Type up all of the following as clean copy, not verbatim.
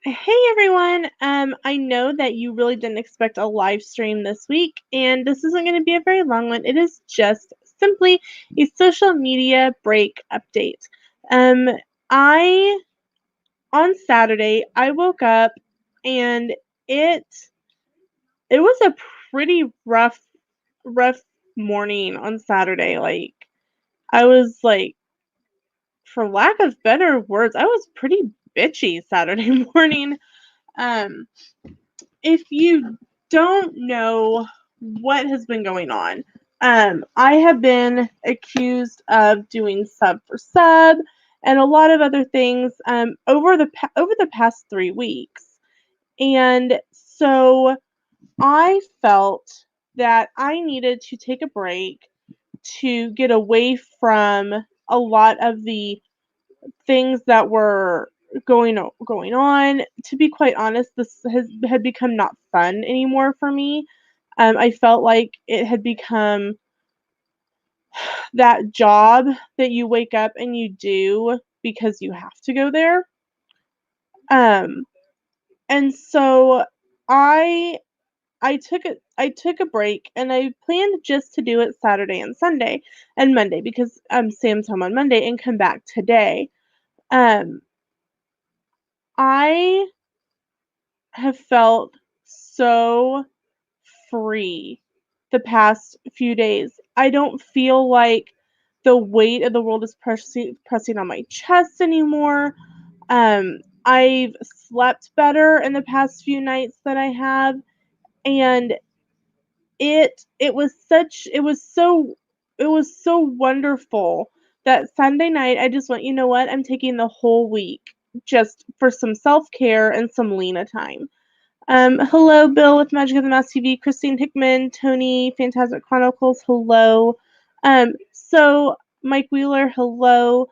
Hey everyone. I know that you really didn't expect a live stream this week, and this isn't going to be a very long one. It is just simply a social media break update. Um, I on Saturday I woke up and it it was a pretty rough morning on Saturday. Like I was like, for lack of better words, I was pretty bitchy Saturday morning. Um, if you don't know what has been going on, I have been accused of doing sub for sub and a lot of other things over the past 3 weeks, and so I felt that I needed to take a break to get away from a lot of the things that were going on. To be quite honest, this had become not fun anymore for me. I felt like it had become that job that you wake up and you do because you have to go there. Um, and so I I took a break and I planned just to do it Saturday and Sunday and Monday because Sam's home on Monday and come back today. Um, I have felt so free the past few days. I don't feel like the weight of the world is pressing on my chest anymore. I've slept better in the past few nights than I have, and it was so wonderful that Sunday night I just went, you know what? I'm taking the whole week just for some self-care and some Lena time. Hello, Bill with Magic of the Mouse TV, Christine Hickman, Tony, Phantasmic Chronicles, hello. So Mike Wheeler, hello.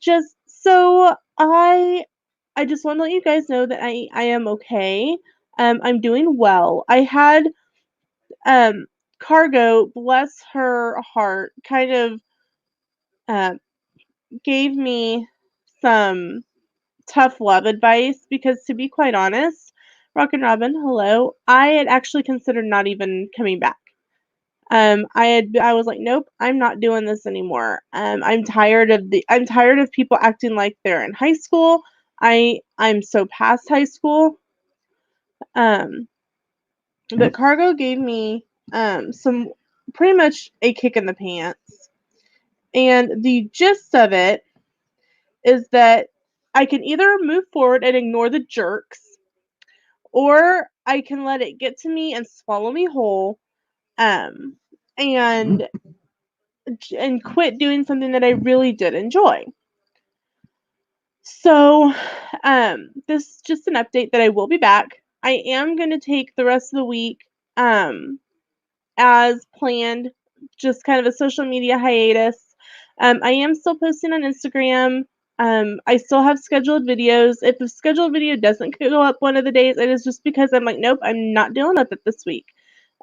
Just so I just want to let you guys know that I am okay. I'm doing well. I had um Cargo, bless her heart, kind of uh, gave me some tough love advice because, to be quite honest, Rockin' Robin, hello, I had actually considered not even coming back. I was like, nope, I'm not doing this anymore. I'm tired of people acting like they're in high school. I'm so past high school. Um, but Cargo gave me some pretty much a kick in the pants, and the gist of it is that I can either move forward and ignore the jerks, or I can let it get to me and swallow me whole, um, and quit doing something that I really did enjoy. So, this is just an update that I will be back. I am going to take the rest of the week, um, as planned, just kind of a social media hiatus. I am still posting on Instagram. I still have scheduled videos. If a scheduled video doesn't go up one of the days, it is just because I'm like, nope, I'm not dealing with it this week.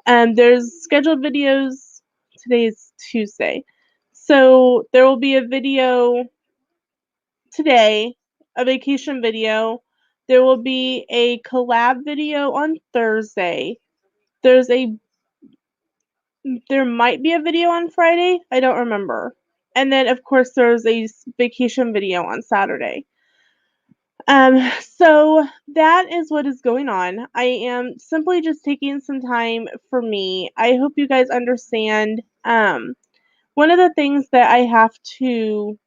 There's scheduled videos. Today's Tuesday. So there will be a video today, a vacation video. There will be a collab video on Thursday. There's a There might be a video on Friday. I don't remember. And then, of course, there's a vacation video on Saturday. So that is what is going on. I am simply just taking some time for me. I hope you guys understand. One of the things that I have to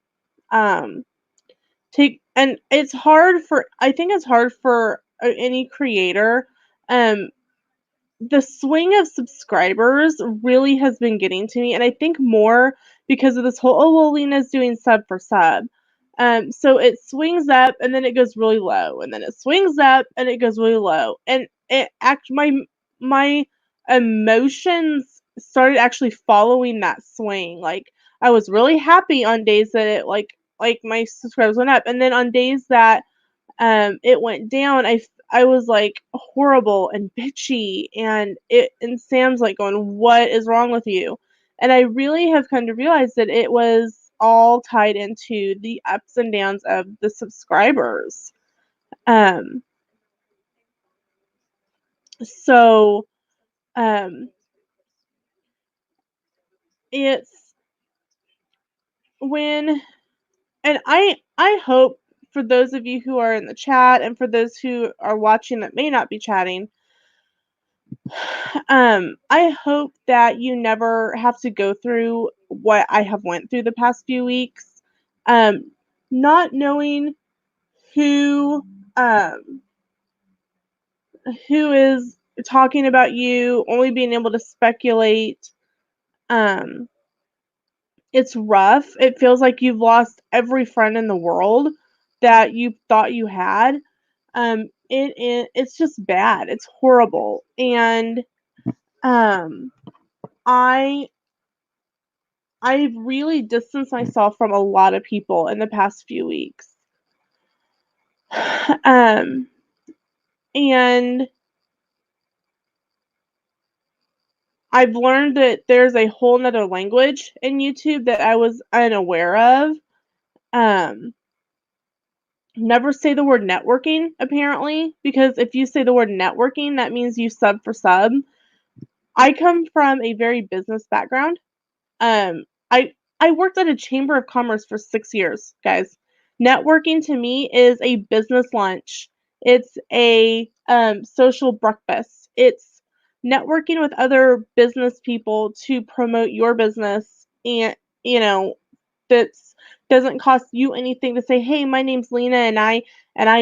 um, take, and I think it's hard for any creator. Um, the swing of subscribers really has been getting to me, and I think more because of this whole, oh well, Lena's doing sub for sub. So it swings up and then it goes really low, and then it swings up and it goes really low, and my emotions started actually following that swing. Like, I was really happy on days that it like my subscribers went up, and then on days that it went down, I was like horrible and bitchy, and Sam's like going, "What is wrong with you?" And I really have come to realize that it was all tied into the ups and downs of the subscribers. Um, So, um, it's when and I hope for those of you who are in the chat and for those who are watching that may not be chatting, I hope that you never have to go through what I have went through the past few weeks. Um, Not knowing who um who is talking about you, only being able to speculate. Um, it's rough. It feels like you've lost every friend in the world that you thought you had. It's just bad. It's horrible. And um I I've really distanced myself from a lot of people in the past few weeks. Um and I've learned that there's a whole nother language in YouTube that I was unaware of. Um Never say the word networking, apparently, because if you say the word networking, that means you sub for sub. I come from a very business background. Um, I I worked at a chamber of commerce for 6 years, guys. Networking to me is a business lunch. It's a social breakfast. It's networking with other business people to promote your business, and you know that's doesn't cost you anything to say, "Hey, my name's Lena and I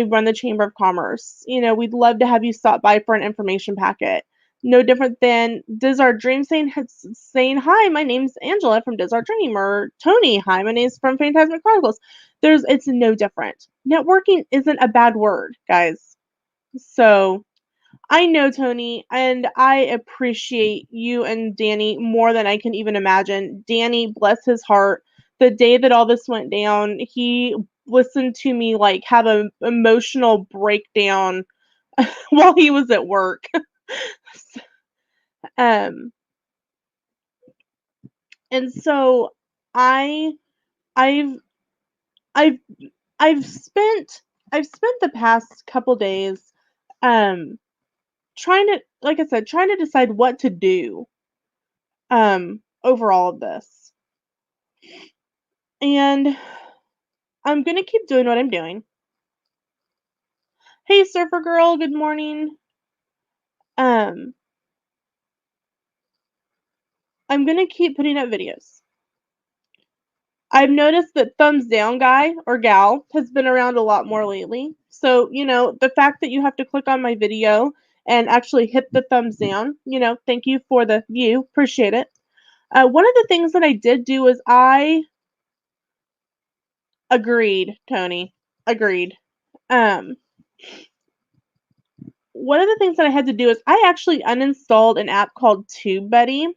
run the Chamber of Commerce. We'd love to have you stop by for an information packet." No different than Does Our Dream saying, "Hi, my name's Angela from Does Our Dream," or Tony, "Hi, my name's from Phantasmic Chronicles." It's no different. Networking isn't a bad word, guys. So I know Tony, and I appreciate you and Danny more than I can even imagine. Danny, bless his heart, the day that all this went down, he listened to me like have an emotional breakdown while he was at work. um, and so I, I've, I've, I've spent the past couple days, um, trying to, like I said, trying to decide what to do, over all of this. And I'm gonna keep doing what I'm doing. Hey, Surfer Girl, good morning. Um, I'm gonna keep putting up videos. I've noticed that thumbs down guy or gal has been around a lot more lately. So, the fact that you have to click on my video and actually hit the thumbs down, thank you for the view. Appreciate it. One of the things that I did do was I agreed, Tony. Agreed. Um, One of the things that I had to do is I actually uninstalled an app called TubeBuddy.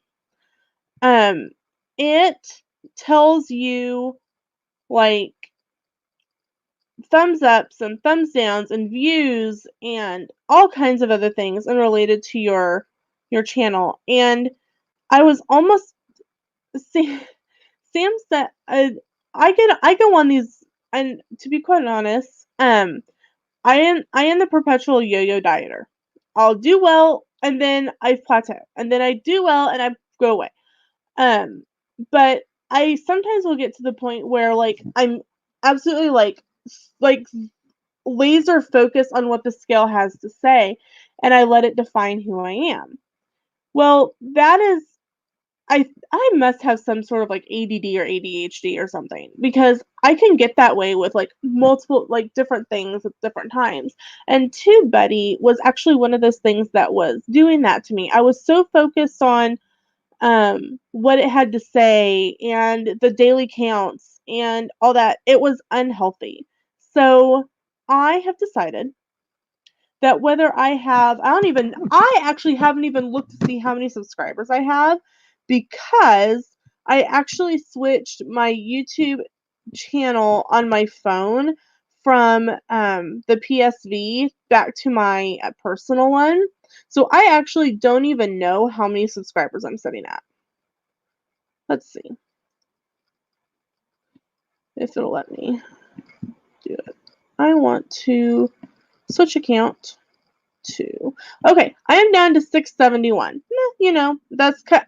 Um, it tells you like thumbs ups and thumbs downs and views and all kinds of other things unrelated to your channel. And I was almost Sam, Sam said I go on these, and to be quite honest, I am the perpetual yo-yo dieter. I'll do well and then I plateau. And then I do well and I go away. Um, but I sometimes will get to the point where like I'm absolutely like laser focused on what the scale has to say, and I let it define who I am. Well, that is I must have some sort of like ADD or ADHD or something, because I can get that way with like multiple like different things at different times. And TubeBuddy was actually one of those things that was doing that to me. I was so focused on what it had to say and the daily counts and all that. It was unhealthy. So I have decided that whether I actually haven't even looked to see how many subscribers I have, because I actually switched my YouTube channel on my phone from the PSV back to my personal one. So I actually don't even know how many subscribers I'm sitting at. Let's see if it'll let me do it. I want to switch account. 2. Okay, I am down to 671.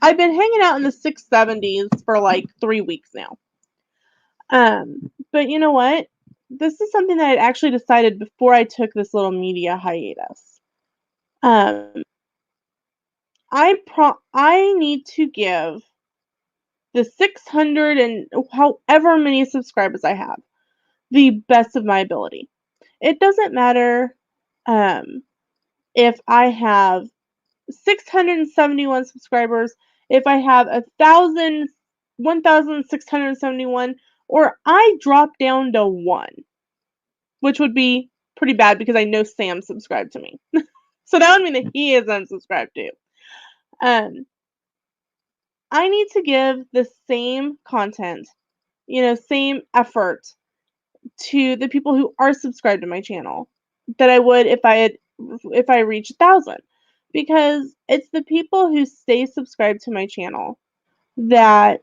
I've been hanging out in the 670s for like 3 weeks now. But you know what? This is something that I'd actually decided before I took this little media hiatus. Um, I need to give the 600 and however many subscribers I have the best of my ability. It doesn't matter um, if I have 671 subscribers, if I have 1,671, or I drop down to 1, which would be pretty bad because I know Sam subscribed to me. So that would mean that he is unsubscribed too. Um, I need to give the same content, same effort to the people who are subscribed to my channel that I would if I reach 1,000, because it's the people who stay subscribed to my channel that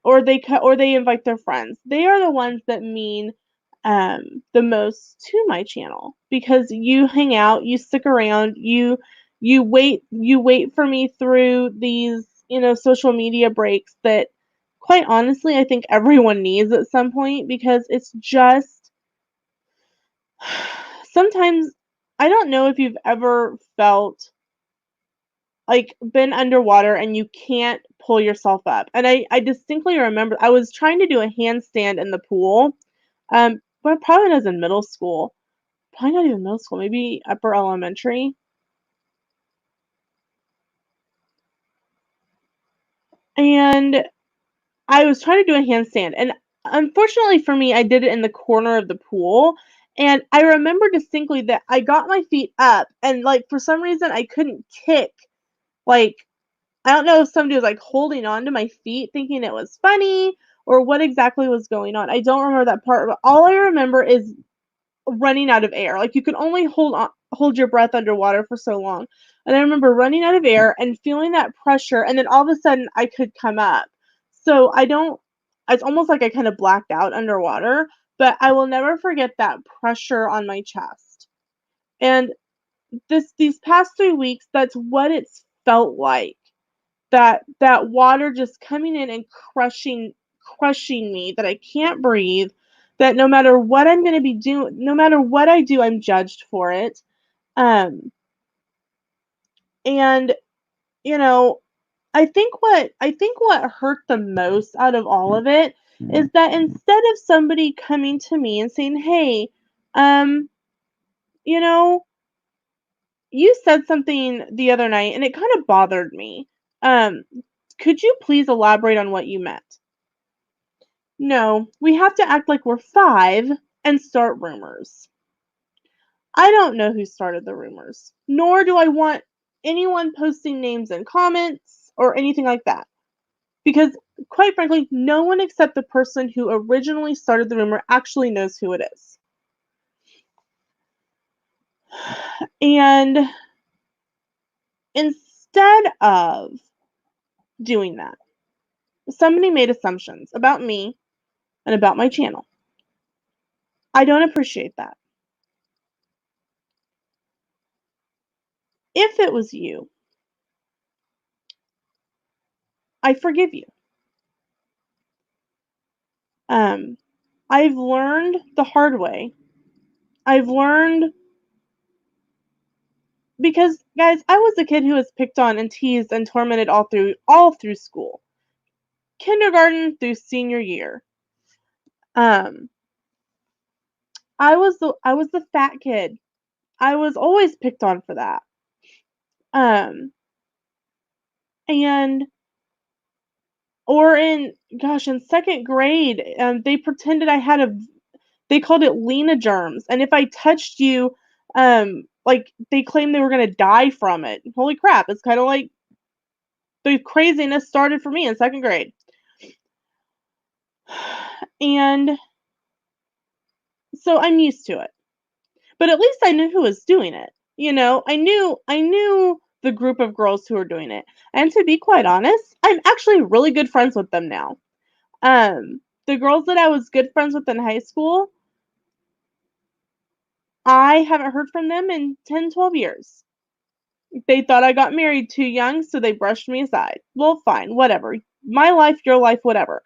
or they invite their friends. They are the ones that mean the most to my channel, because you hang out, you stick around, you wait for me through these, social media breaks that quite honestly I think everyone needs at some point, because it's just sometimes I don't know if you've ever felt like been underwater and you can't pull yourself up. And I distinctly remember I was trying to do a handstand in the pool. But probably when I was in middle school. Probably not even middle school, maybe upper elementary. And I was trying to do a handstand. And unfortunately for me, I did it in the corner of the pool. And I remember distinctly that I got my feet up and like for some reason I couldn't kick. Like I don't know if somebody was like holding on to my feet thinking it was funny or what exactly was going on. I don't remember that part, but all I remember is running out of air. Like you can only hold your breath underwater for so long. And I remember running out of air and feeling that pressure, and then all of a sudden I could come up. So I don't it's almost like I kind of blacked out underwater, but I will never forget that pressure on my chest. And these past 3 weeks, that's what it's felt like. That water just coming in and crushing me, that I can't breathe, that no matter what I'm gonna be doing, no matter what I do, I'm judged for it. Um, and, you know, I think what hurt the most out of all of it is that instead of somebody coming to me and saying, "Hey, um, you know, you said something the other night and it kind of bothered me. Um, could you please elaborate on what you meant?" No, we have to act like we're 5 and start rumors. I don't know who started the rumors, nor do I want anyone posting names in comments or anything like that. Because, quite frankly, no one except the person who originally started the rumor actually knows who it is. And instead of doing that, somebody made assumptions about me and about my channel. I don't appreciate that. If it was you, I forgive you. Um, I've learned the hard way. I've learned because guys, I was a kid who was picked on and teased and tormented all through school. Kindergarten through senior year. Um, I was the fat kid. I was always picked on for that. Um, and or in gosh, in second grade, they pretended I had they called it Lena germs, and if I touched you, like they claimed they were gonna die from it. Holy crap! It's kind of like the craziness started for me in second grade, and so I'm used to it. But at least I knew who was doing it. I knew the group of girls who were doing it. And to be quite honest, I'm actually really good friends with them now. The girls that I was good friends with in high school, I haven't heard from them in 10, 12 years. They thought I got married too young, so they brushed me aside. Well, fine, whatever. My life, your life, whatever.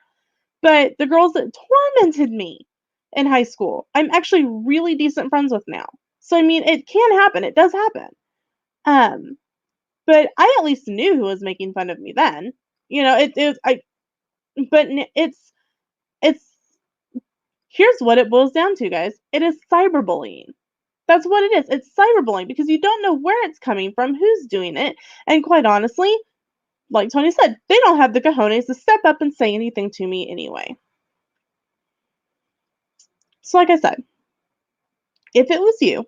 But the girls that tormented me in high school, I'm actually really decent friends with now. So I mean, it can happen. It does happen. Um, but I at least knew who was making fun of me then. You know, it I but it's here's what it boils down to, guys. It is cyberbullying. That's what it is. It's cyberbullying because you don't know where it's coming from, who's doing it, and quite honestly, like Tony said, they don't have the cojones to step up and say anything to me anyway. So like I said, if it was you,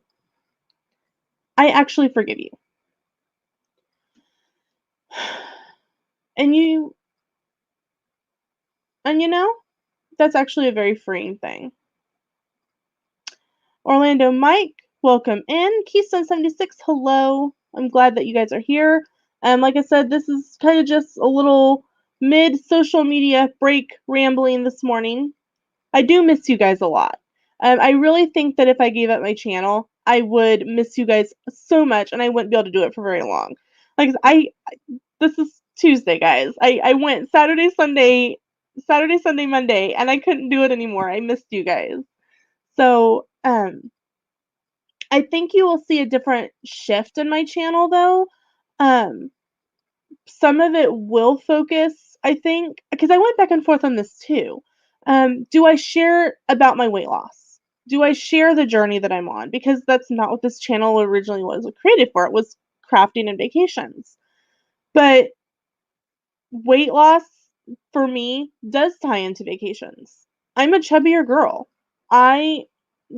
I actually forgive you. And you know, that's actually a very freeing thing. Orlando Mike, welcome in. Keystone 76, hello. I'm glad that you guys are here. Like I said, this is kind of just a little mid social media break rambling this morning. I do miss you guys a lot. I really think that if I gave up my channel, I would miss you guys so much, and I wouldn't be able to do it for very long. Like this is Tuesday, guys. I went Saturday, Sunday, Monday, and I couldn't do it anymore. I missed you guys. So, I think you will see a different shift in my channel, though. Um, some of it will focus, I think, because I went back and forth on this too. Do I share about my weight loss? Do I share the journey that I'm on? Because that's not what this channel originally was created for. It was crafting and vacations. But weight loss for me does tie into vacations. I'm a chubbier girl. I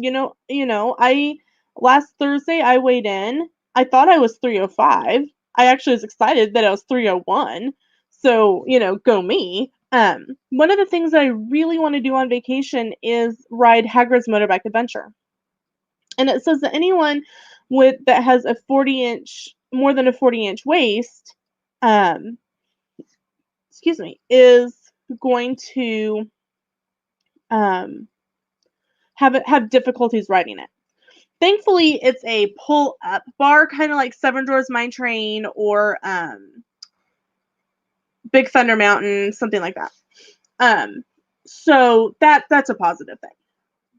I last Thursday I weighed in. I thought I was 305. I actually was excited that I was 301. So, go me. One of the things that I really want to do on vacation is ride Hagrid's Motorbike Adventure. And it says that anyone that has a 40-inch, more than a 40-inch waist, um, excuse me, is going to um, have difficulties riding it. Thankfully, it's a pull-up bar, kind of like Seven Dwarfs Mine Train or Big Thunder Mountain, something like that. So that's a positive thing.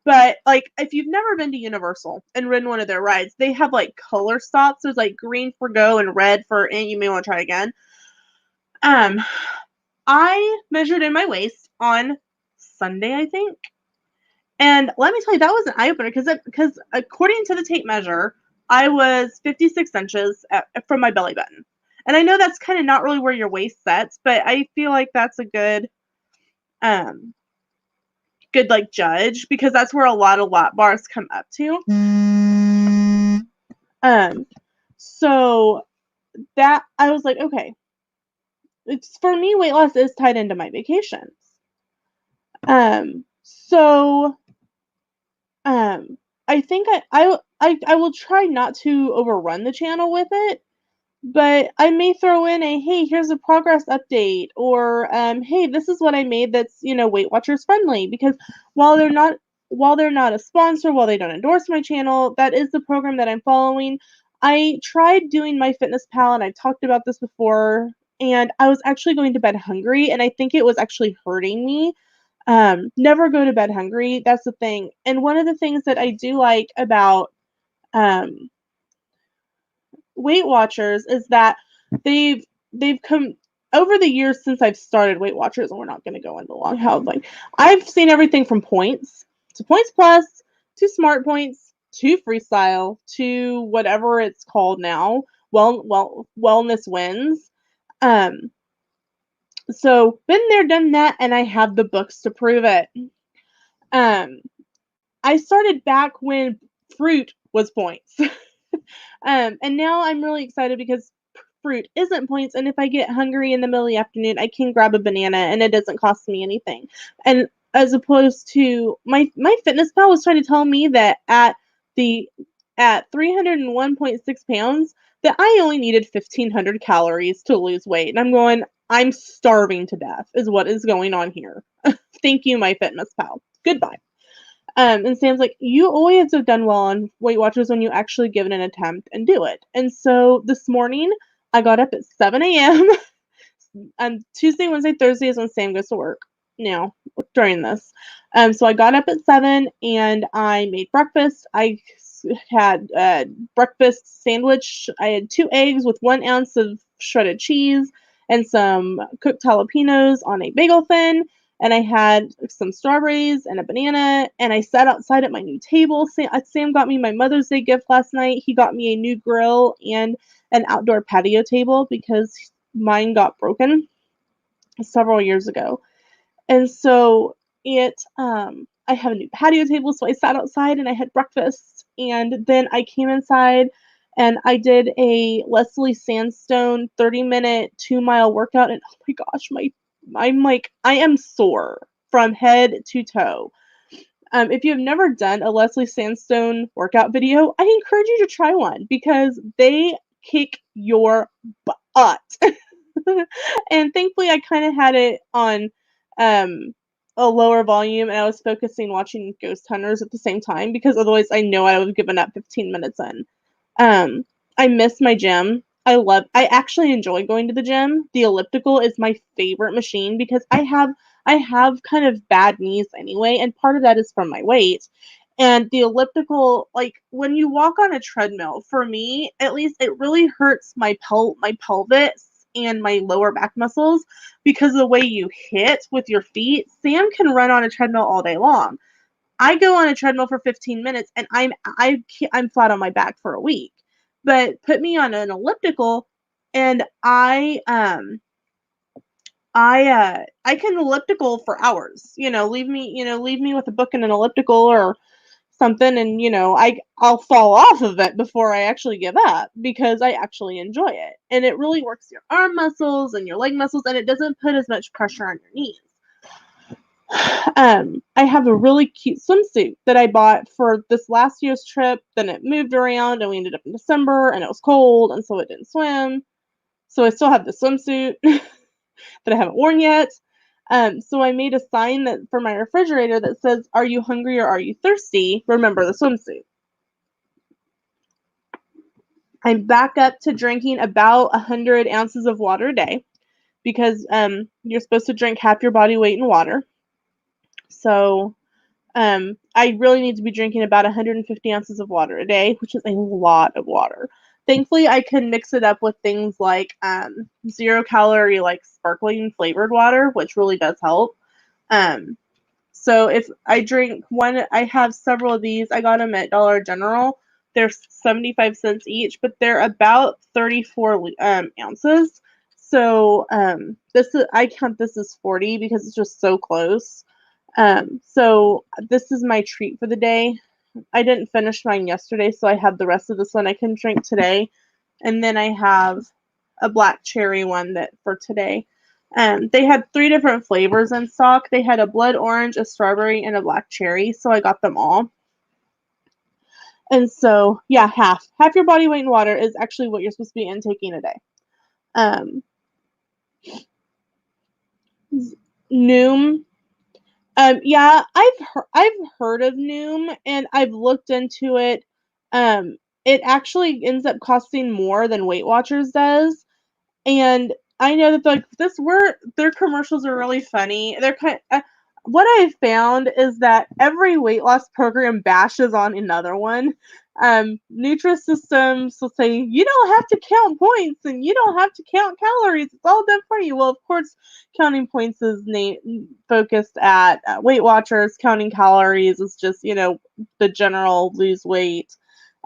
But like, if you've never been to Universal and ridden one of their rides, they have like color stops. There's like green for go and red for you may want to try again. I measured in my waist on Sunday, I think. And let me tell you, that was an eye opener because according to the tape measure, I was 56 inches from my belly button. And I know that's kind of not really where your waist sets, but I feel like that's a good like judge because that's where a lot of lap bars come up to. So that I was like, okay, it's for me, weight loss is tied into my vacations. So I think I will try not to overrun the channel with it, but I may throw in a hey, here's a progress update, or hey, this is what I made that's Weight Watchers friendly, because while they're not a sponsor, while they don't endorse my channel, that is the program that I'm following. I tried doing MyFitnessPal, and I've talked about this before, and I was actually going to bed hungry, and I think it was actually hurting me. Never go to bed hungry. That's the thing. And one of the things that I do like about Weight Watchers is that they've come over the years since I've started Weight Watchers, and we're not going to go into long how like I've seen everything from points to points plus to smart points to freestyle to whatever it's called now. Wellness wins. So been there, done that, and I have the books to prove it. I started back when fruit was points. And now I'm really excited because fruit isn't points, and if I get hungry in the middle of the afternoon, I can grab a banana and it doesn't cost me anything. And as opposed to my MyFitnessPal was trying to tell me that at 301.6 pounds that I only needed 1,500 calories to lose weight. And I'm going, I'm starving to death is what is going on here. Thank you, MyFitnessPal. Goodbye. And Sam's like, "You always have done well on Weight Watchers when you actually give it an attempt and do it." And so this morning, I got up at 7 a.m. Tuesday, Wednesday, Thursday is when Sam goes to work now during this. So I got up at 7 and I made breakfast. I had a breakfast sandwich. I had 2 eggs with 1 ounce of shredded cheese and some cooked jalapenos on a bagel thin. And I had some strawberries and a banana. And I sat outside at my new table. Sam got me my Mother's Day gift last night. He got me a new grill and an outdoor patio table because mine got broken several years ago. And so I have a new patio table, so I sat outside and I had breakfast. And then I came inside and I did a Leslie Sandstone 30-minute 2-mile workout. And oh my gosh, I am sore from head to toe. If you've never done a Leslie Sandstone workout video, I encourage you to try one because they kick your butt. And thankfully, I kind of had it on a lower volume, and I was focusing watching Ghost Hunters at the same time because otherwise, I know I would have given up 15 minutes in. I miss my gym. I actually enjoy going to the gym. The elliptical is my favorite machine because I have kind of bad knees anyway, and part of that is from my weight. And the elliptical, like when you walk on a treadmill, for me, at least it really hurts my pelvis and my lower back muscles because of the way you hit with your feet. Sam can run on a treadmill all day long. I go on a treadmill for 15 minutes and I'm flat on my back for a week. But put me on an elliptical and I can elliptical for hours. Leave me with a book and an elliptical or something, and I'll fall off of it before I actually give up because I actually enjoy it. And it really works your arm muscles and your leg muscles, and it doesn't put as much pressure on your knees. I have a really cute swimsuit that I bought for this last year's trip. Then it moved around and we ended up in December and it was cold and so it didn't swim. So I still have the swimsuit that I haven't worn yet. So I made a sign that for my refrigerator that says, "Are you hungry or are you thirsty? Remember the swimsuit." I'm back up to drinking about 100 ounces of water a day because you're supposed to drink half your body weight in water. So I really need to be drinking about 150 ounces of water a day, which is a lot of water. Thankfully, I can mix it up with things like 0-calorie, like sparkling flavored water, which really does help. So if I drink one, I have several of these. I got them at Dollar General. They're 75 cents each, but they're about 34 ounces. So I count this as 40 because it's just so close. So this is my treat for the day. I didn't finish mine yesterday, so I have the rest of this one I can drink today. And then I have a black cherry one that for today. They had 3 different flavors in stock. They had a blood orange, a strawberry, and a black cherry, so I got them all. And so, yeah, half your body weight in water is actually what you're supposed to be intaking a day. Noom. Yeah, I've heard of Noom and I've looked into it. It actually ends up costing more than Weight Watchers does. And I know that their commercials are really funny. What I've found is that every weight loss program bashes on another one. Nutrisystems will say you don't have to count points and you don't have to count calories. It's all done for you. Well, of course, counting points is focused at Weight Watchers. Counting calories is just the general lose weight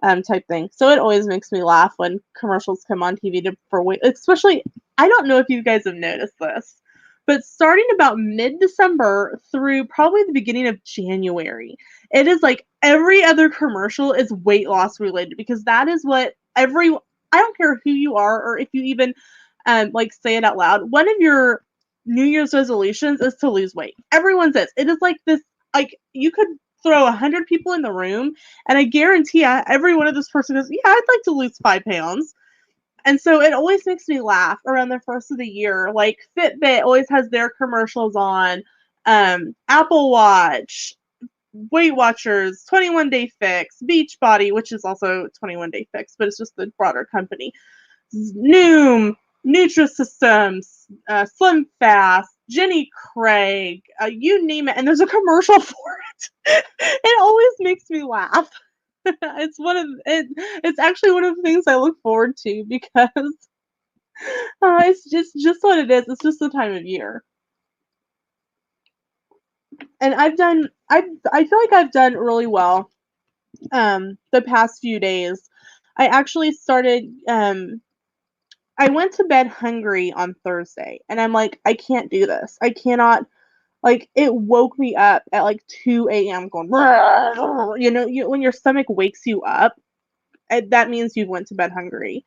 type thing. So it always makes me laugh when commercials come on TV for weight, especially, I don't know if you guys have noticed this, but starting about mid-December through probably the beginning of January, it is like every other commercial is weight loss related because that is what I don't care who you are or if you even say it out loud. One of your New Year's resolutions is to lose weight. Everyone says it is like this, like you could throw 100 people in the room, and I guarantee every one of this person goes, "Yeah, I'd like to lose 5 pounds." And so it always makes me laugh around the first of the year. Like Fitbit always has their commercials on, Apple Watch, Weight Watchers, 21 Day Fix, Beachbody, which is also 21 Day Fix, but it's just the broader company. Noom, Nutrisystems, Slim Fast, Jenny Craig, you name it, and there's a commercial for it. It always makes me laugh. It's actually one of the things I look forward to because it's just what it is. It's just the time of year, and I feel like I've done really well. The past few days, I actually started. I went to bed hungry on Thursday, and I'm like, I can't do this. I cannot. Like, it woke me up at like 2 a.m. going, when your stomach wakes you up, that means you went to bed hungry.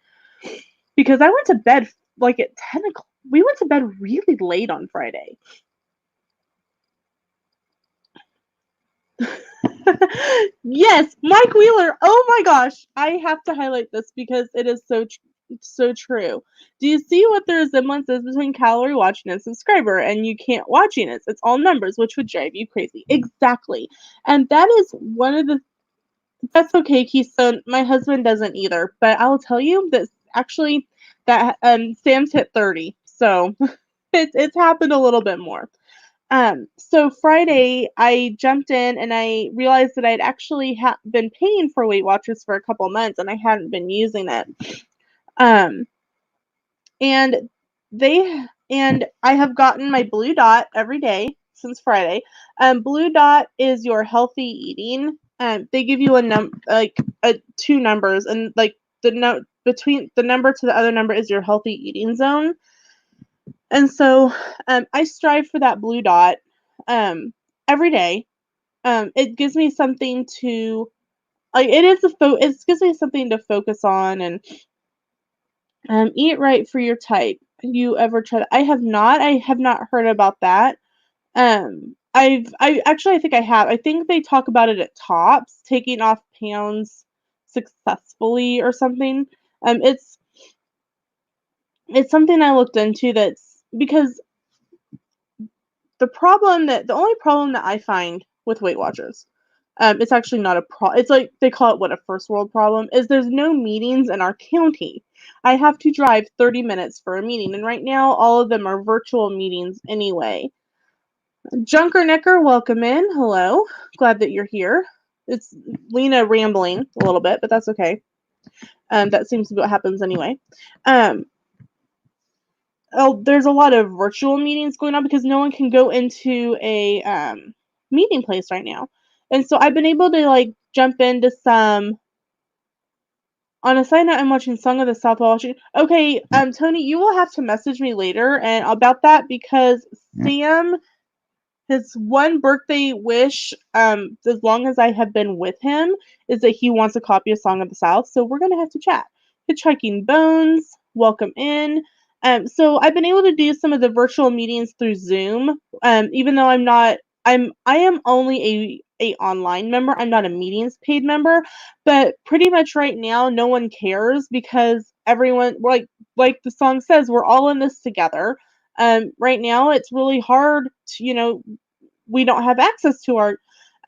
Because I went to bed like at 10 o'clock. We went to bed really late on Friday. Yes, Mike Wheeler. Oh my gosh, I have to highlight this because it is so true. Do you see what the resemblance is between calorie watching and subscriber? And you can't watching it. It's all numbers, which would drive you crazy. Exactly. And that is one of the that's okay, Keystone. My husband doesn't either, but I'll tell you that actually that Sam's hit 30, so it's happened a little bit more. So Friday, I jumped in and I realized that I'd actually been paying for Weight Watchers for a couple months and I hadn't been using it. Um, and I have gotten my blue dot every day since Friday. Blue dot is your healthy eating. They give you two numbers, and like the note between the number to the other number is your healthy eating zone. And so I strive for that blue dot every day. It gives me something to like. It gives me something to focus on and eat right for your type. You ever try that? I have not. I have not heard about that. I think I have. I think they talk about it at Tops, taking off pounds successfully or something. Um, it's it's something I looked into that's because the only problem that I find with Weight Watchers, it's actually not a it's like they call it what a first world problem is there's no meetings in our county. I have to drive 30 minutes for a meeting, and right now all of them are virtual meetings anyway. Junker Nicker, welcome in. Hello. Glad that you're here. It's Lena rambling a little bit, but that's okay. That seems to be what happens anyway. Um, there's a lot of virtual meetings going on because no one can go into a meeting place right now. And so I've been able to like jump into some. On a side note, I'm watching Song of the South while watching. Okay, Tony, you will have to message me later and about that because Sam, his one birthday wish, as long as I have been with him, is that he wants a copy of Song of the South. So we're gonna have to chat. Hitchhiking Bones, welcome in. So I've been able to do some of the virtual meetings through Zoom. Even though I am only a online member. I'm not a meetings paid member, but pretty much right now, no one cares because everyone like the song says, we're all in this together. Right now, it's really hard to we don't have access to our.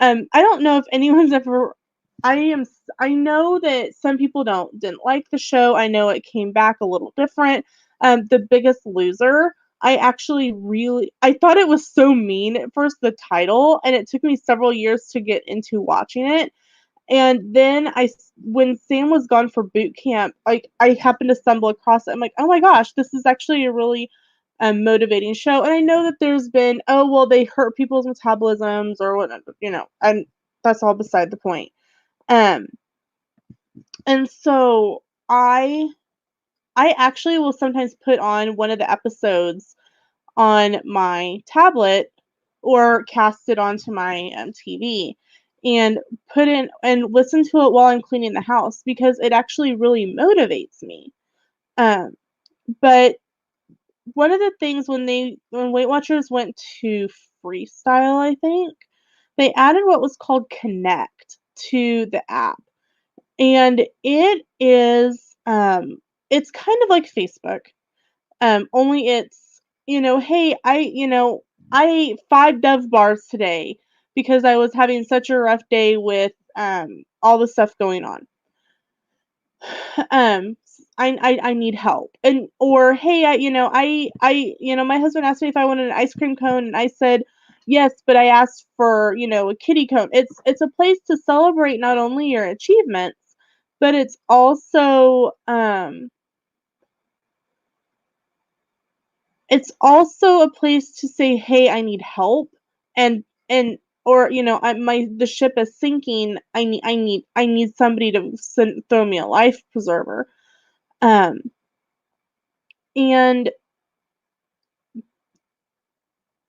I don't know if anyone's ever. I know that some people didn't like the show. I know it came back a little different. The Biggest Loser. I thought it was so mean at first, the title, and it took me several years to get into watching it. And then when Sam was gone for boot camp, like I happened to stumble across it. I'm like, oh my gosh, this is actually a really motivating show. And I know that there's been, oh well, they hurt people's metabolisms or whatever, and that's all beside the point. Um, and so I actually will sometimes put on one of the episodes on my tablet or cast it onto my TV and put in and listen to it while I'm cleaning the house because it actually really motivates me. Um, but one of the things when Weight Watchers went to freestyle, I think they added what was called Connect to the app, and it's kind of like Facebook. Only it's, hey, I ate 5 Dove bars today. because I was having such a rough day with all the stuff going on. um I need help. And or hey, my husband asked me if I wanted an ice cream cone, and I said yes, but I asked for, a kitty cone. It's a place to celebrate not only your achievements, but it's also a place to say, hey, I need help. And or the ship is sinking. I need somebody to throw me a life preserver. um and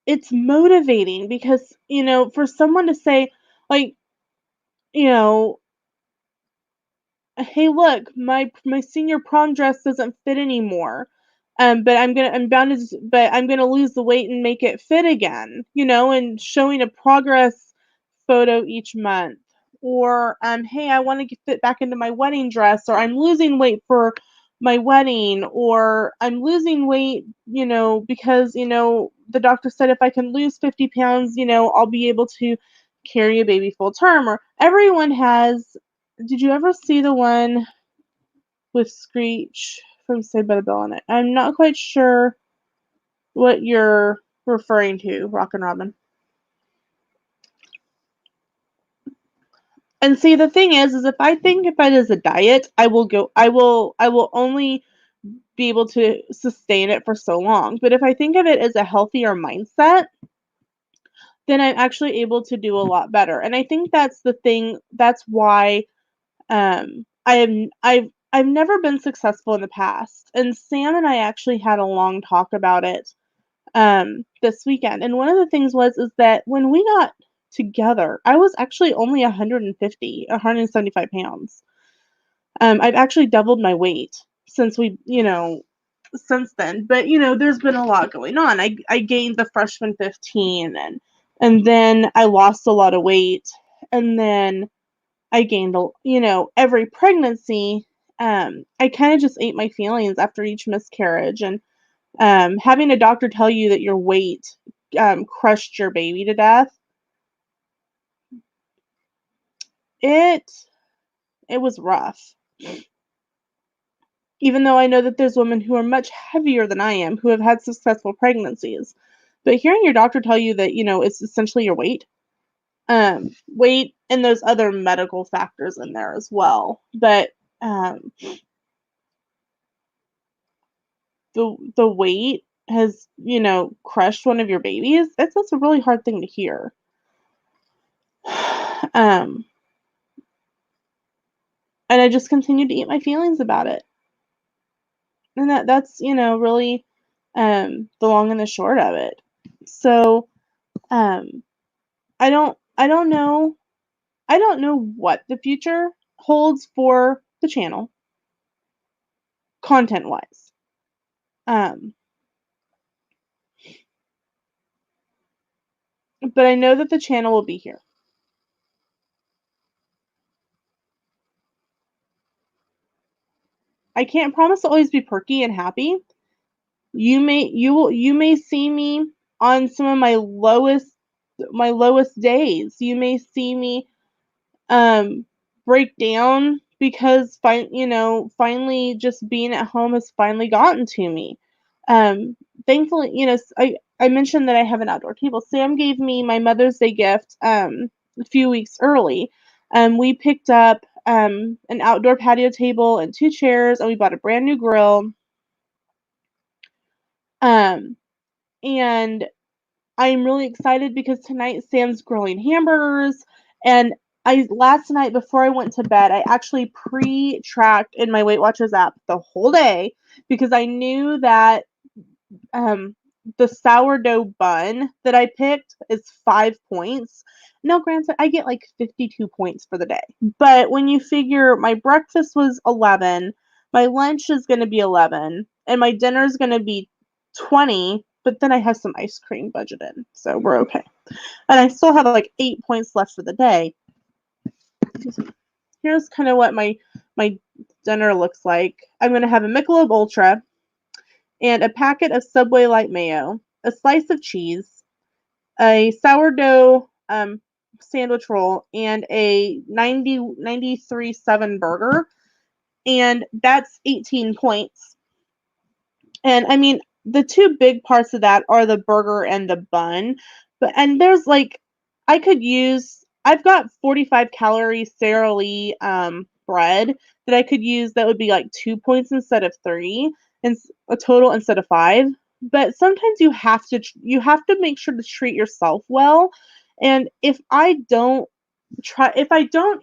it's motivating because, for someone to say, like, you know, "Hey, look, my senior prom dress doesn't fit anymore, but I'm gonna lose the weight and make it fit again," and showing a progress photo each month. Or, "Hey, I wanna fit back into my wedding dress," or, "I'm losing weight for my wedding," or, "I'm losing weight, because, the doctor said if I can lose 50 pounds, I'll be able to carry a baby full term," or everyone has. Did you ever see the one with Screech from Saved by the Bell in it? I'm not quite sure what you're referring to, Rockin' Robin. And see, the thing is if I think of it as a diet, I will only be able to sustain it for so long. But if I think of it as a healthier mindset, then I'm actually able to do a lot better. And I think that's the thing. That's why I've never been successful in the past. And Sam and I actually had a long talk about it this weekend. And one of the things is that when we got together, I was actually only 175 pounds. I've actually doubled my weight since since then. But there's been a lot going on. I gained the freshman 15, and then I lost a lot of weight, and then I gained every pregnancy. I kind of just ate my feelings after each miscarriage, and having a doctor tell you that your weight crushed your baby to death, it it was rough. Even though I know that there's women who are much heavier than I am who have had successful pregnancies, but hearing your doctor tell you that it's essentially your weight, and those other medical factors in there as well, but the weight has crushed one of your babies. That's a really hard thing to hear. um and I just continued to eat my feelings about it. And that's really the long and the short of it. So um I don't know what the future holds for the channel, content wise. um but I know that the channel will be here. I can't promise to always be perky and happy. You may see me on some of my lowest days. You may see me um break down because finally just being at home has finally gotten to me. um Thankfully, I mentioned that I have an outdoor table. Sam gave me my Mother's Day gift a few weeks early. We picked up an outdoor patio table and two chairs, and we bought a brand new grill. um and I'm really excited because tonight Sam's grilling hamburgers. And I last night before I went to bed, I actually pre-tracked in my Weight Watchers app the whole day because I knew that um, the sourdough bun that I picked is 5 points. Now, granted, I get like 52 points for the day, but when you figure my breakfast was 11, my lunch is going to be 11, and my dinner is going to be 20, but then I have some ice cream budgeted, so we're okay. And I still have like 8 points left for the day. Here's kind of what my dinner looks like. I'm going to have a Michelob Ultra and a packet of Subway light mayo, a slice of cheese, a sourdough sandwich roll and a 93.7 burger, and that's 18 points. And I mean, the two big parts of that are the burger and the bun. And there's like, I've got 45 calorie Sara Lee bread that I could use that would be like 2 points instead of three, and a total instead of five. But sometimes you have to make sure to treat yourself well. And if I don't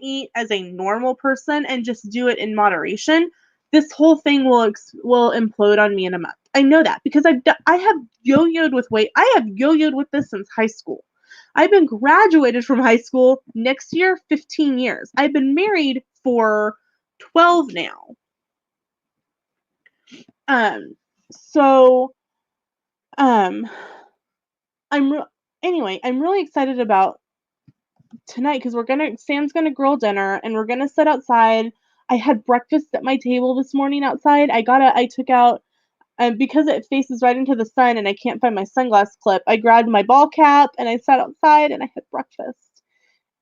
eat as a normal person and just do it in moderation, this whole thing will implode on me in a month. I know that because I have yo-yoed with weight. I have yo-yoed with this since high school. I've been graduated from high school next year 15 years. I've been married for 12 now. So um anyway, I'm really excited about tonight because Sam's gonna grill dinner and we're gonna sit outside. I had breakfast at my table this morning outside. I took out, because it faces right into the sun and I can't find my sunglass clip, I grabbed my ball cap and I sat outside and I had breakfast.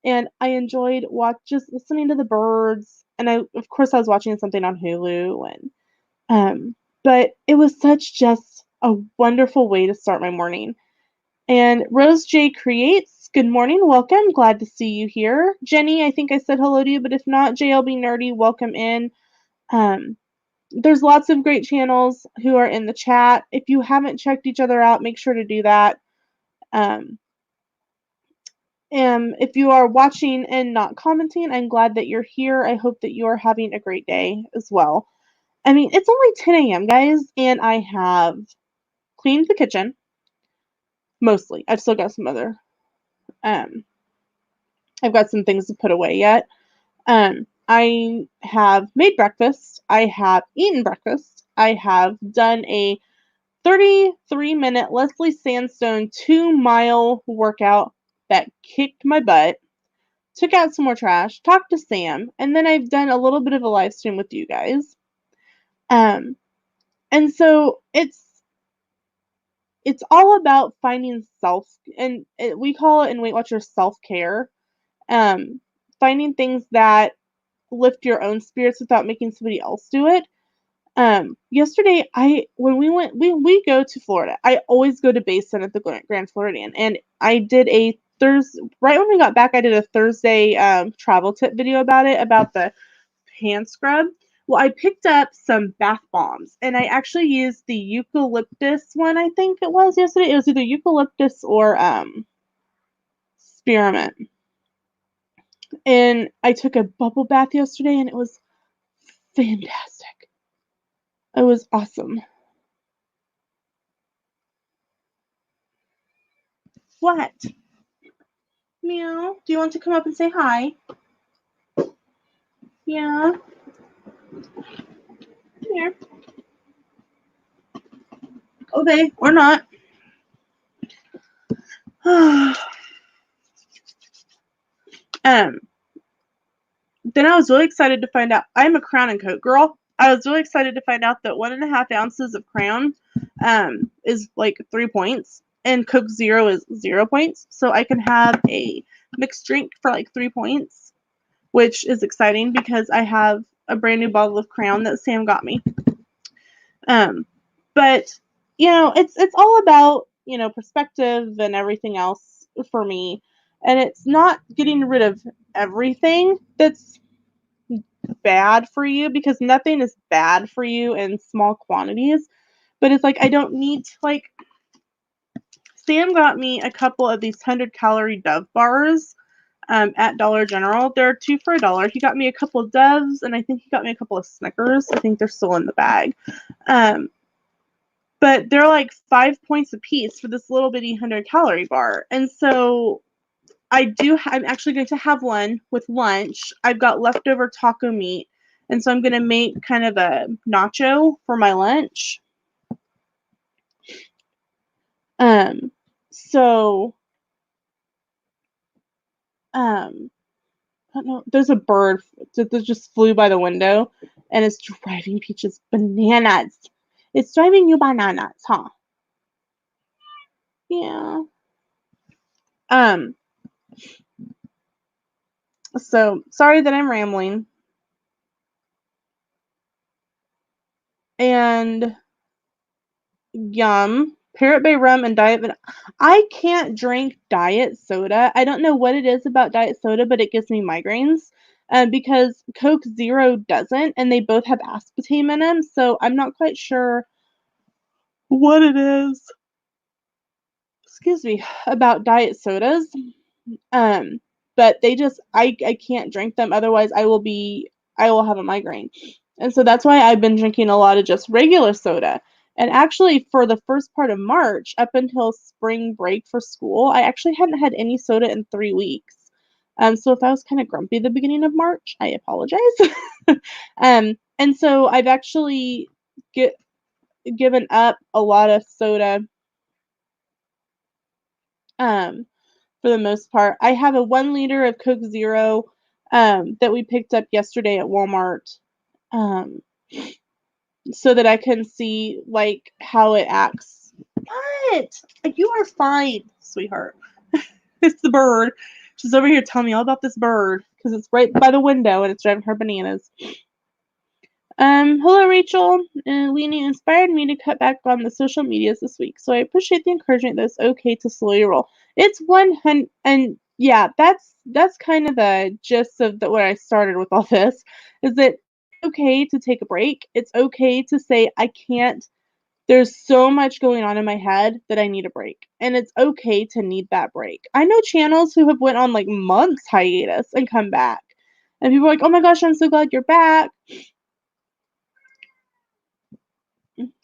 And I enjoyed just listening to the birds. And of course I was watching something on Hulu, and but it was such just a wonderful way to start my morning. And Rose J Creates, good morning, welcome, glad to see you here. Jenny, I think I said hello to you, but if not, JLB Nerdy, welcome in. Um, there's lots of great channels who are in the chat. If you haven't checked each other out, make sure to do that. And if you are watching and not commenting, I'm glad that you're here. I hope that you are having a great day as well. I mean, it's only 10 a.m., guys, and I have cleaned the kitchen, mostly. I've still got some other, um, I've got some things to put away yet. I have made breakfast. I have eaten breakfast. I have done a 33-minute Leslie Sandstone 2-mile workout that kicked my butt. Took out some more trash, talked to Sam, and then I've done a little bit of a live stream with you guys. And so it's all about finding we call it in Weight Watchers self-care. Finding things that lift your own spirits without making somebody else do it. Yesterday, when we go to Florida, I always go to Basin at the Grand Floridian, and I did a Thursday, right when we got back, I did a Thursday travel tip video about the hand scrub. Well, I picked up some bath bombs, and I actually used the eucalyptus one, I think it was yesterday. It was either eucalyptus or spearmint. And I took a bubble bath yesterday, and it was fantastic. It was awesome. What? Meow. Do you want to come up and say hi? Yeah. Here. Okay, or not. Then I was really excited to find out. I'm a Crown and Coke girl. I was really excited to find out that 1.5 ounces of Crown is like 3 points, and Coke Zero is 0 points. So I can have a mixed drink for like 3 points, which is exciting because I have a brand new bottle of Crown that Sam got me. But it's all about perspective and everything else for me, and it's not getting rid of everything that's bad for you, because nothing is bad for you in small quantities. But it's like I don't need to, like, Sam got me a couple of these 100-calorie Dove bars at Dollar General. They're 2 for $1. He got me a couple of Doves, and I think he got me a couple of Snickers. I think they're still in the bag. But they're like 5 points a piece for this little bitty 100-calorie bar. And so I'm actually going to have one with lunch. I've got leftover taco meat, and so I'm going to make kind of a nacho for my lunch. So I don't know, there's a bird that just flew by the window, and it's driving Peaches bananas. It's driving you bananas, huh? Yeah. So, sorry that I'm rambling. And yum. Parrot Bay rum and diet I can't drink diet soda. I don't know what it is about diet soda, but it gives me migraines. Because Coke Zero doesn't, and they both have aspartame in them, so I'm not quite sure what it is, excuse me, about diet sodas. Um, but they just I can't drink them, otherwise I will have a migraine. And so that's why I've been drinking a lot of just regular soda. And actually for the first part of March, up until spring break for school, I actually hadn't had any soda in 3 weeks. So if I was kind of grumpy at the beginning of March, I apologize. And so I've actually get given up a lot of soda um for the most part. I have a 1 liter of Coke Zero that we picked up yesterday at Walmart, um, so that I can see like how it acts. What? You are fine, sweetheart. It's the bird. She's over here telling me all about this bird because it's right by the window and it's driving her bananas. Hello, Rachel. Lena inspired me to cut back on the social medias this week, so I appreciate the encouragement that it's okay to slowly roll. It's 100, and yeah, that's kind of the gist of where I started with all this, is that it's okay to take a break. It's okay to say I can't. There's so much going on in my head that I need a break, and it's okay to need that break. I know channels who have went on like months hiatus and come back, and people are like, "Oh my gosh, I'm so glad you're back."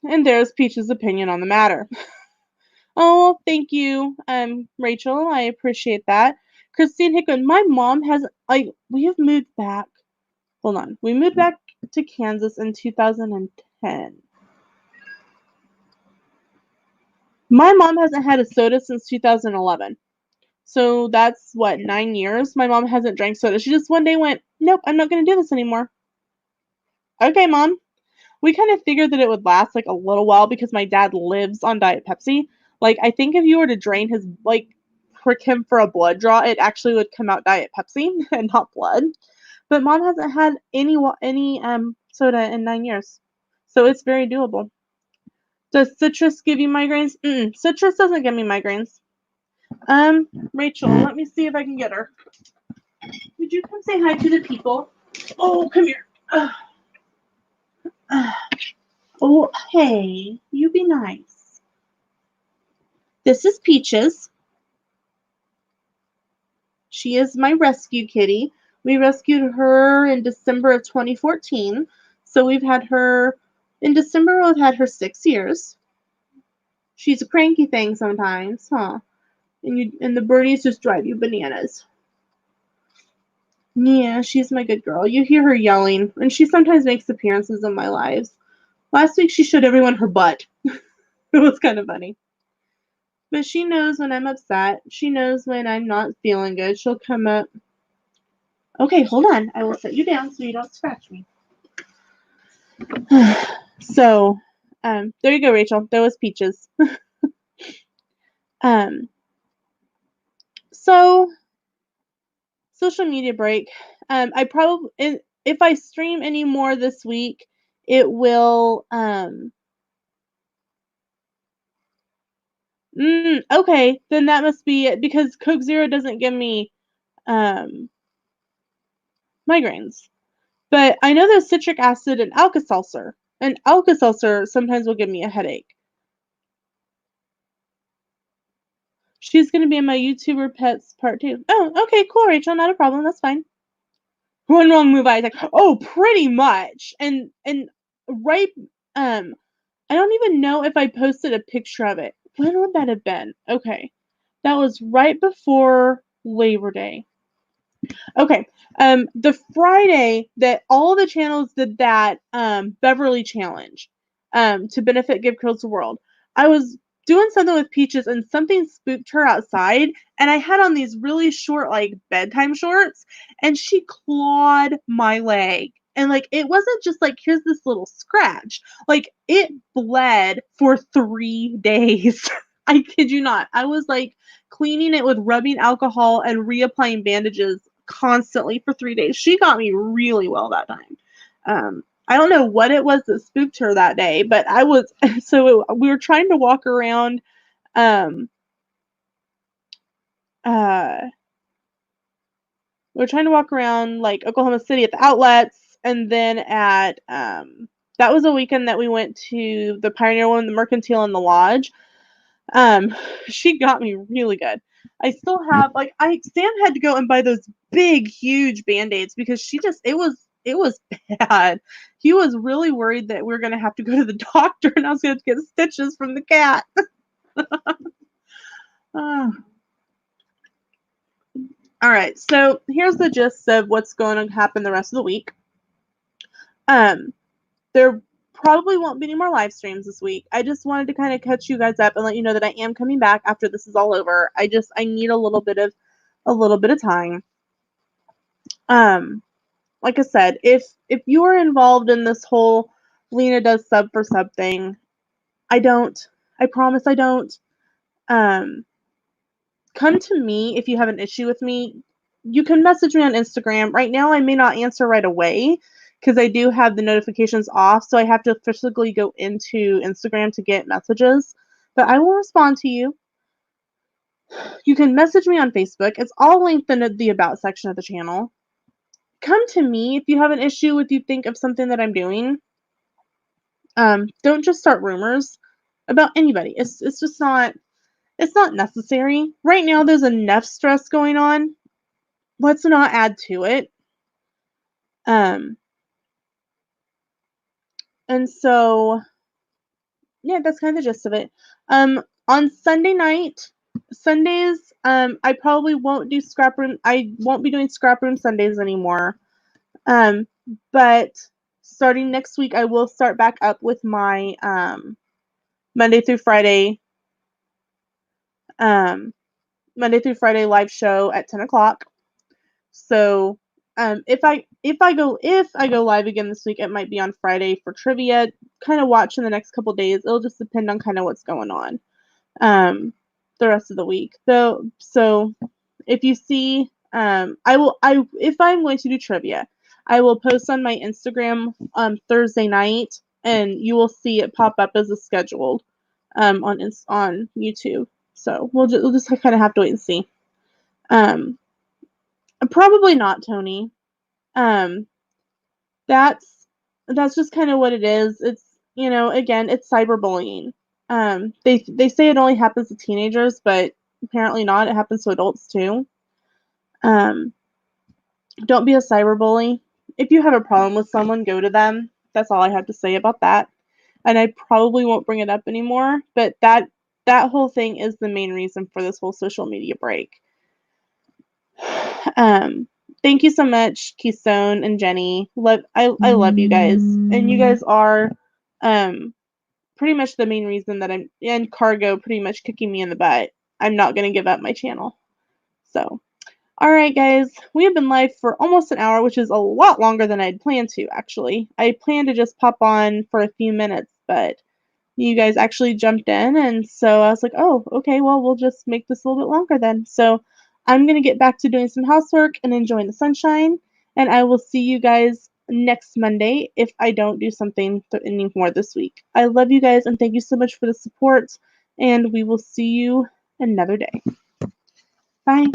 And there's Peach's opinion on the matter. Oh, thank you, Rachel. I appreciate that. Christine Hickman, my mom has like we have moved back. Hold on. We moved back to Kansas in 2010. My mom hasn't had a soda since 2011. So that's what, 9 years? My mom hasn't drank soda. She just one day went, "Nope, I'm not going to do this anymore." Okay, mom. We kind of figured that it would last like a little while because my dad lives on Diet Pepsi. Like, I think if you were to drain his, like, prick him for a blood draw, it actually would come out Diet Pepsi and not blood. But mom hasn't had any soda in 9 years, so it's very doable. Does citrus give you migraines? Citrus doesn't give me migraines. Rachel, let me see if I can get her. Would you come say hi to the people? Oh, come here. Oh, hey, you be nice. This is Peaches. She is my rescue kitty. We rescued her in December of 2014. So we've had her, in December, we've had her 6 years. She's a cranky thing sometimes, huh? And the birdies just drive you bananas. Yeah, she's my good girl. You hear her yelling, and she sometimes makes appearances in my lives. Last week she showed everyone her butt. It was kind of funny. But she knows when I'm upset. She knows when I'm not feeling good. She'll come up. Okay, hold on. I will set you down so you don't scratch me. So, there you go, Rachel. There was Peaches. um, so social media break. I probably if I stream any more this week, it will. Okay, then that must be it because Coke Zero doesn't give me um migraines. But I know there's citric acid and Alka-Seltzer. And Alka-Seltzer sometimes will give me a headache. She's gonna be in my YouTuber Pets Part 2. Oh, okay, cool, Rachel, not a problem, that's fine. One wrong move, I was like, oh, pretty much. And right, I don't even know if I posted a picture of it. When would that have been? Okay. That was right before Labor Day. Okay. The Friday that all the channels did that Beverly challenge to benefit Give Curls the World, I was doing something with Peaches and something spooked her outside, and I had on these really short like bedtime shorts, and she clawed my leg. And like it wasn't just like here's this little scratch. Like it bled for 3 days. I kid you not. I was like cleaning it with rubbing alcohol and reapplying bandages constantly for 3 days. She got me really well that time. I don't know what it was that spooked her that day, but we were trying to walk around, um, uh, like Oklahoma City at the outlets, and then that was a weekend that we went to the Pioneer One, the Mercantile, and the Lodge. She got me really good. I still have Sam had to go and buy those big, huge Band-Aids because it was bad. He was really worried that we were gonna have to go to the doctor and I was gonna get stitches from the cat. Ah. All right, so here's the gist of what's going to happen the rest of the week. There probably won't be any more live streams this week. I just wanted to kind of catch you guys up and let you know that I am coming back after this is all over. I need a little bit of time. Like I said, if you are involved in this whole Lena does sub for sub thing, I promise I don't. Come to me if you have an issue with me. You can message me on Instagram. Right now, I may not answer right away because I do have the notifications off, so I have to physically go into Instagram to get messages. But I will respond to you. You can message me on Facebook. It's all linked in the About section of the channel. Come to me if you have an issue with you think of something that I'm doing. Don't just start rumors about anybody. It's just not. It's not necessary. Right now, there's enough stress going on. Let's not add to it. And so, yeah, that's kind of the gist of it. On Sundays, I probably won't do scrap room. I won't be doing scrap room Sundays anymore. But starting next week, I will start back up with my Monday through Friday live show at 10 o'clock. So if I go live again this week, it might be on Friday for trivia. Kind of watch in the next couple days. It'll just depend on kind of what's going on the rest of the week. So if you see, if I'm going to do trivia, I will post on my Instagram Thursday night, and you will see it pop up as a scheduled on YouTube. So we'll just kind of have to wait and see. Probably not, Tony. That's just kind of what it is. It's again, it's cyberbullying. They say it only happens to teenagers, but apparently not. It happens to adults too. Don't be a cyberbully. If you have a problem with someone, go to them. That's all I have to say about that. And I probably won't bring it up anymore. But that whole thing is the main reason for this whole social media break. Thank you so much, Keystone and Jenny. I love you guys, and you guys are pretty much the main reason that and Cargo pretty much kicking me in the butt. I'm not gonna give up my channel. So, all right, guys, we have been live for almost an hour, which is a lot longer than I'd planned to. Actually, I planned to just pop on for a few minutes, but you guys actually jumped in, and so I was like, oh, okay, well, we'll just make this a little bit longer then. So I'm going to get back to doing some housework and enjoying the sunshine, and I will see you guys next Monday if I don't do something anymore this week. I love you guys, and thank you so much for the support, and we will see you another day. Bye.